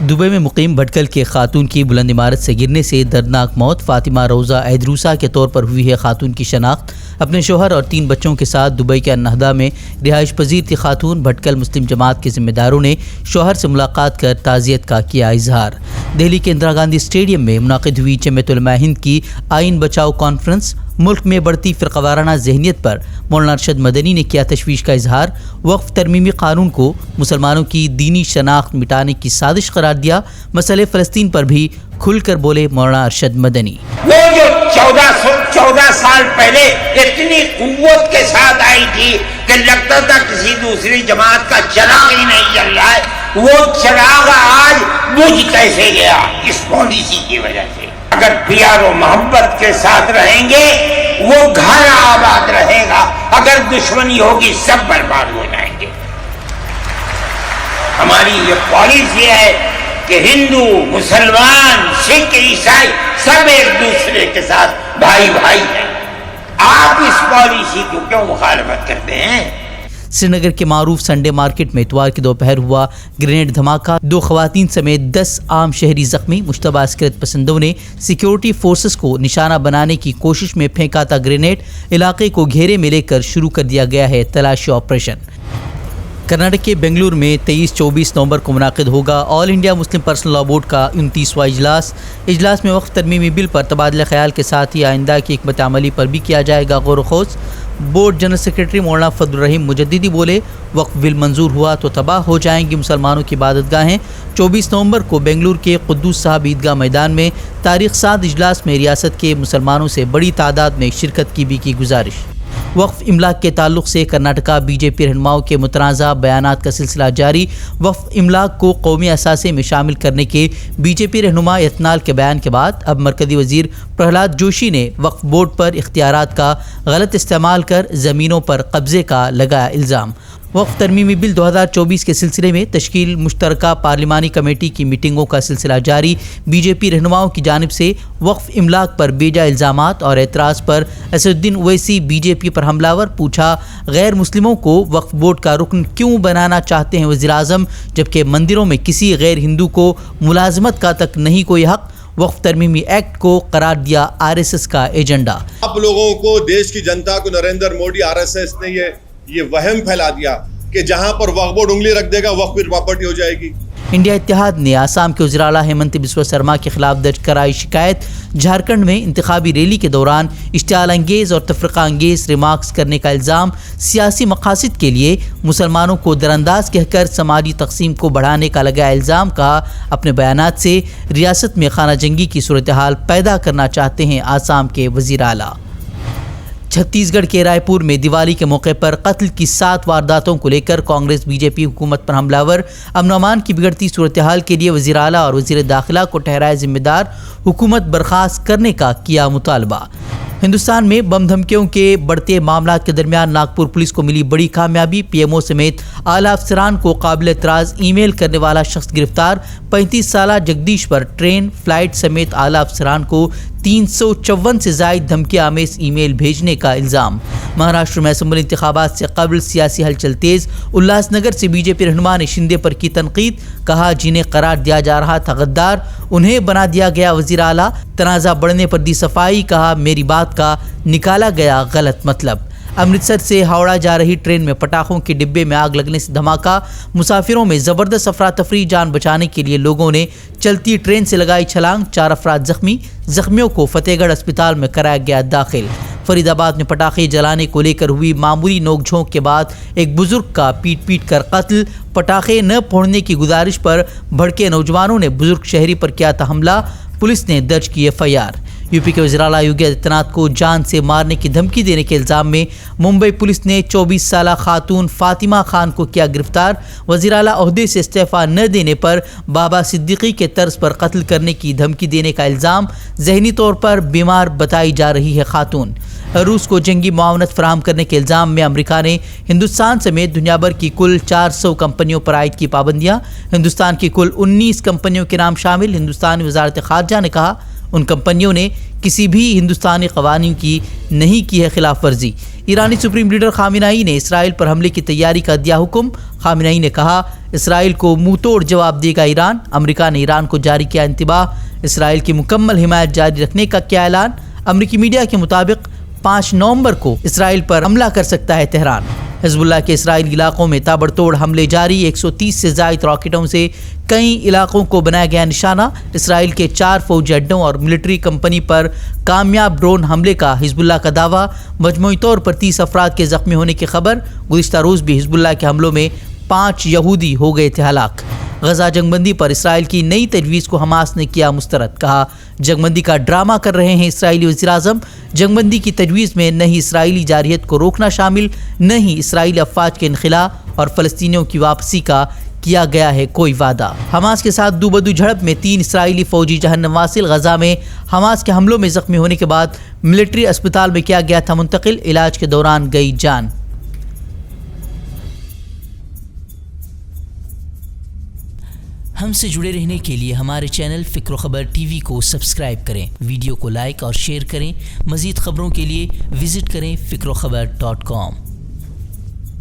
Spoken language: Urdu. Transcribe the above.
دبئی میں مقیم بھٹکل کے خاتون کی بلند عمارت سے گرنے سے دردناک موت۔ فاطمہ روزہ ایدروسا کے طور پر ہوئی ہے خاتون کی شناخت۔ اپنے شوہر اور 3 بچوں کے ساتھ دبئی کے النہدہ میں رہائش پذیر تھی خاتون۔ بھٹکل مسلم جماعت کے ذمہ داروں نے شوہر سے ملاقات کر تعزیت کا کیا اظہار۔ دہلی کے اندرا گاندھی اسٹیڈیم میں منعقد ہوئی جمعیت علماء ہند کی آئین بچاؤ کانفرنس۔ ملک میں بڑھتی فرقہ وارانہ ذہنیت پر مولانا ارشد مدنی نے کیا تشویش کا اظہار۔ وقف ترمیمی قانون کو مسلمانوں کی دینی شناخت مٹانے کی سازش قرار دیا۔ مسئلہ فلسطین پر بھی کھل کر بولے مولانا ارشد مدنی۔ وہ جو 14 سال پہلے اتنی قوت کے ساتھ آئی تھی کہ لگتا تھا کسی دوسری جماعت کا چراغ ہی نہیں جل رہا ہے، وہ چراغ آج بجھ کیسے گیا؟ اس پالیسی کی وجہ سے۔ اگر پیار و محبت کے ساتھ رہیں گے وہ گھر آباد رہے گا، اگر دشمنی ہوگی سب برباد ہو جائیں گے۔ ہماری یہ پالیسی ہے کہ ہندو، مسلمان، سکھ، عیسائی سب ایک دوسرے کے ساتھ بھائی بھائی ہیں۔ آپ اس پالیسی کو کیوں مخالفت کرتے ہیں؟ سری نگر کے معروف سنڈے مارکیٹ میں اتوار کی دوپہر ہوا گرینیڈ دھماکہ، 2 خواتین سمیت 10 عام شہری زخمی۔ مشتبہ عسکریت پسندوں نے سیکیورٹی فورسز کو نشانہ بنانے کی کوشش میں پھینکا تھا گرینیڈ۔ علاقے کو گھیرے میں لے کر شروع کر دیا گیا ہے تلاشی آپریشن۔ کرناٹک کے بنگلور میں 23-24 نومبر کو منعقد ہوگا All India Muslim Personal Law Board کا 29واں اجلاس میں وقف ترمیمی بل پر تبادلہ خیال کے ساتھ ہی آئندہ کی حکمت عملی پر بھی کیا جائے گا غور و خوض۔ بورڈ جنرل سیکرٹری مولانا فضل الرحیم مجددی بولے، وقف بل منظور ہوا تو تباہ ہو جائیں گی مسلمانوں کی عبادت گاہیں۔ 24 نومبر کو بنگلور کے قدوس صاحب عیدگاہ میدان میں تاریخ ساز اجلاس میں ریاست کے مسلمانوں سے بڑی تعداد میں شرکت کی بھی کی گزارش۔ وقف املاک کے تعلق سے کرناٹکا بی جے پی رہنماؤں کے متنازع بیانات کا سلسلہ جاری۔ وقف املاک کو قومی اثاثے میں شامل کرنے کے بی جے پی رہنما یتنال کے بیان کے بعد اب مرکزی وزیر پرہلاد جوشی نے وقف بورڈ پر اختیارات کا غلط استعمال کر زمینوں پر قبضے کا لگایا الزام۔ وقف ترمیمی بل 2024 کے سلسلے میں تشکیل مشترکہ پارلیمانی کمیٹی کی میٹنگوں کا سلسلہ جاری۔ بی جے پی رہنماؤں کی جانب سے وقف املاک پر بیجا الزامات اور اعتراض پر اسد الدین اویسی بی جے پی پر حملہ ور، پوچھا غیر مسلموں کو وقف بورڈ کا رکن کیوں بنانا چاہتے ہیں وزیر اعظم، جبکہ مندروں میں کسی غیر ہندو کو ملازمت کا تک نہیں کوئی حق۔ وقف ترمیمی ایکٹ کو قرار دیا RSS کا ایجنڈا۔ آپ لوگوں کو، دیش کی جنتا کو نریندر مودی RSS نے یہ وہم پھیلا دیا کہ جہاں پر وقف بورڈ انگلی رکھ دے گا وقف کی پراپرٹی ہو جائے گی۔ انڈیا اتحاد نے آسام کے وزیر اعلیٰ ہیمنت بسوا سرما کے خلاف درج کرائی شکایت۔ جھارکھنڈ میں انتخابی ریلی کے دوران اشتعال انگیز اور تفرقہ انگیز ریمارکس کرنے کا الزام، سیاسی مقاصد کے لیے مسلمانوں کو درانداز کہہ کر سماجی تقسیم کو بڑھانے کا لگایا الزام۔ کہا اپنے بیانات سے ریاست میں خانہ جنگی کی صورتحال پیدا کرنا چاہتے ہیں آسام کے وزیر اعلیٰ۔ چھتیس گڑھ کے رائے پور میں دیوالی کے موقع پر قتل کی 7 وارداتوں کو لے کر کانگریس بی جے پی حکومت پر حملہ ور۔ امن و امان کی بگڑتی صورتحال کے لیے وزیر اعلیٰ اور وزیر داخلہ کو ٹھہرائے ذمہ دار، حکومت برخاست کرنے کا کیا مطالبہ۔ ہندوستان میں بم دھمکیوں کے بڑھتے معاملات کے درمیان ناگپور پولیس کو ملی بڑی کامیابی۔ پی ایم او سمیت اعلیٰ افسران کو قابل اعتراض ای میل کرنے والا شخص گرفتار۔ 35 سالہ جگدیش پر ٹرین، فلائٹ سمیت اعلیٰ افسران کو 354 سے زائد دھمکی آمیز ای میل بھیجنے کا الزام۔ مہاراشٹر میں اسمبلی انتخابات سے قبل سیاسی ہلچل تیز۔ الاس نگر سے بی جے پی رہنما نے شندے پر کی تنقید، کہا جنہیں قرار دیا جا رہا تھا غدار انہیں بنا دیا گیا وزیر اعلیٰ۔ تنازع بڑھنے پر دی صفائی، کہا میری بات کا نکالا گیا غلط مطلب۔ امرتسر سے ہاوڑہ جا رہی ٹرین میں پٹاخوں کے ڈبے میں آگ لگنے سے دھماکہ، مسافروں میں زبردست افراتفری، جان بچانے کے لیے لوگوں نے چلتی ٹرین سے لگائی چھلانگ، 4 افراد زخمی، زخمیوں کو فتح گڑھ اسپتال میں کرایا گیا داخل۔ فرید آباد میں پٹاخے جلانے کو لے کر ہوئی معمولی نوک جھونک کے بعد ایک بزرگ کا پیٹ کر قتل، پٹاخے نہ پھوڑنے کی گزارش پر بھڑکے نوجوانوں نے بزرگ شہری پر کیا تھا حملہ، پولیس نے درج کی FIR۔ یو پی کے وزیر اعلیٰ یوگی آدتیہ ناتھ کو جان سے مارنے کی دھمکی دینے کے الزام میں ممبئی پولیس نے 24 سالہ خاتون فاطمہ خان کو کیا گرفتار۔ وزیر اعلیٰ عہدے سے استعفیٰ نہ دینے پر بابا صدیقی کے طرز پر قتل کرنے کی دھمکی دینے کا الزام، ذہنی طور پر بیمار بتائی جا رہی ہے خاتون۔ روس کو جنگی معاونت فراہم کرنے کے الزام میں امریکہ نے ہندوستان سمیت دنیا بھر کی کل 400 کمپنیوں پر عائد کی پابندیاں۔ ہندوستان کی کل 19 کمپنیوں کے نام شامل۔ ہندوستانی وزارت خارجہ نے کہا ان کمپنیوں نے کسی بھی ہندوستانی قوانین کی نہیں کی ہے خلاف ورزی۔ ایرانی سپریم لیڈر خامنہئی نے اسرائیل پر حملے کی تیاری کا دیا حکم۔ خامنہئی نے کہا اسرائیل کو منہ توڑ جواب دے گا ایران۔ امریکہ نے ایران کو جاری کیا انتباہ۔ اسرائیل کی مکمل حمایت جاری رکھنے کا کیا اعلان۔ امریکی میڈیا کے مطابق 5 نومبر کو اسرائیل پر حملہ کر سکتا ہے تہران۔ حزب اللہ کے اسرائیلی علاقوں میں تابڑتوڑ حملے جاری۔ 130 سے زائد راکٹوں سے کئی علاقوں کو بنایا گیا نشانہ۔ اسرائیل کے 4 فوجی اڈوں اور ملٹری کمپنی پر کامیاب ڈرون حملے کا حزب اللہ کا دعویٰ۔ مجموعی طور پر 30 افراد کے زخمی ہونے کی خبر۔ گزشتہ روز بھی حزب اللہ کے حملوں میں 5 یہودی ہو گئے تھے ہلاک۔ غزہ جنگ بندی پر اسرائیل کی نئی تجویز کو حماس نے کیا مسترد۔ کہا جنگ بندی کا ڈرامہ کر رہے ہیں اسرائیلی وزیراعظم۔ جنگ بندی کی تجویز میں نہ ہی اسرائیلی جارحیت کو روکنا شامل، نہ ہی اسرائیلی افواج کے انخلاء اور فلسطینیوں کی واپسی کا کیا گیا ہے کوئی وعدہ۔ حماس کے ساتھ دو بدو جھڑپ میں 3 اسرائیلی فوجی جہنم واصل۔ غزہ میں حماس کے حملوں میں زخمی ہونے کے بعد ملٹری اسپتال میں کیا گیا تھا منتقل، علاج کے دوران گئی جان۔ ہم سے جڑے رہنے کے لیے ہمارے چینل فکر و خبر ٹی وی کو سبسکرائب کریں، ویڈیو کو لائک اور شیئر کریں۔ مزید خبروں کے لیے وزٹ کریں فکروخبر.com۔